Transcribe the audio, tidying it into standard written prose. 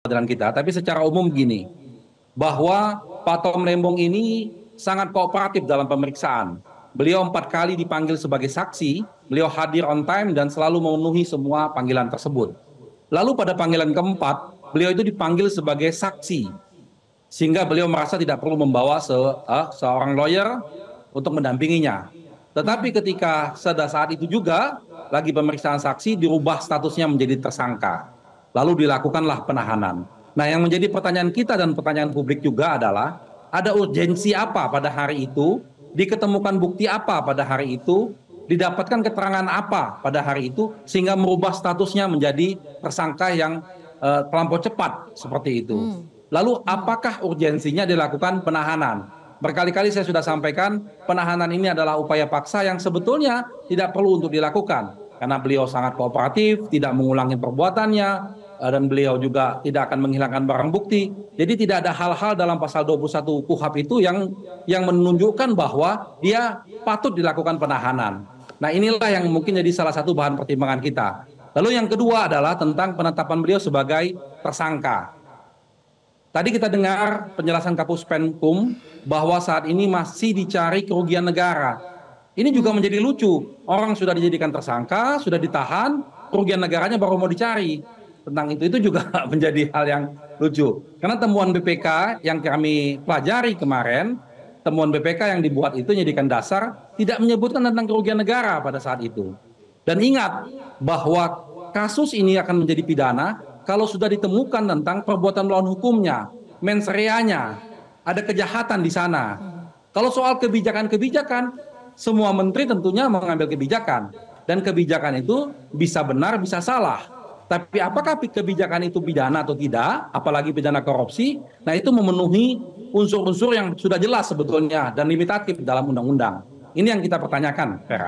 pengadilan kita, tapi secara umum gini, bahwa Pak Tom Lembong ini sangat kooperatif dalam pemeriksaan. Beliau 4 kali dipanggil sebagai saksi, beliau hadir on time dan selalu memenuhi semua panggilan tersebut. Lalu pada panggilan keempat, beliau itu dipanggil sebagai saksi, sehingga beliau merasa tidak perlu membawa seorang lawyer untuk mendampinginya. Tetapi ketika pada saat itu juga lagi pemeriksaan saksi dirubah statusnya menjadi tersangka. Lalu dilakukanlah penahanan. Nah, yang menjadi pertanyaan kita dan pertanyaan publik juga adalah ada urgensi apa pada hari itu, diketemukan bukti apa pada hari itu, didapatkan keterangan apa pada hari itu sehingga merubah statusnya menjadi tersangka yang terlampau cepat seperti itu. Lalu apakah urgensinya dilakukan penahanan? Berkali-kali saya sudah sampaikan, penahanan ini adalah upaya paksa yang sebetulnya tidak perlu untuk dilakukan. Karena beliau sangat kooperatif, tidak mengulangi perbuatannya, dan beliau juga tidak akan menghilangkan barang bukti. Jadi tidak ada hal-hal dalam pasal 21 KUHP itu yang menunjukkan bahwa dia patut dilakukan penahanan. Nah, inilah yang mungkin jadi salah satu bahan pertimbangan kita. Lalu yang kedua adalah tentang penetapan beliau sebagai tersangka. Tadi kita dengar penjelasan Kapus Penkum bahwa saat ini masih dicari kerugian negara. Ini juga menjadi lucu. Orang sudah dijadikan tersangka, sudah ditahan, kerugian negaranya baru mau dicari. Tentang itu juga menjadi hal yang lucu. Karena temuan BPK yang kami pelajari kemarin, temuan BPK yang dibuat itu menjadikan dasar tidak menyebutkan tentang kerugian negara pada saat itu. Dan ingat bahwa kasus ini akan menjadi pidana kalau sudah ditemukan tentang perbuatan melawan hukumnya, mens reanya, ada kejahatan di sana. Kalau soal kebijakan-kebijakan, semua menteri tentunya mengambil kebijakan. Dan kebijakan itu bisa benar, bisa salah. Tapi apakah kebijakan itu pidana atau tidak, apalagi pidana korupsi, nah itu memenuhi unsur-unsur yang sudah jelas sebetulnya dan limitatif dalam undang-undang. Ini yang kita pertanyakan, Vera.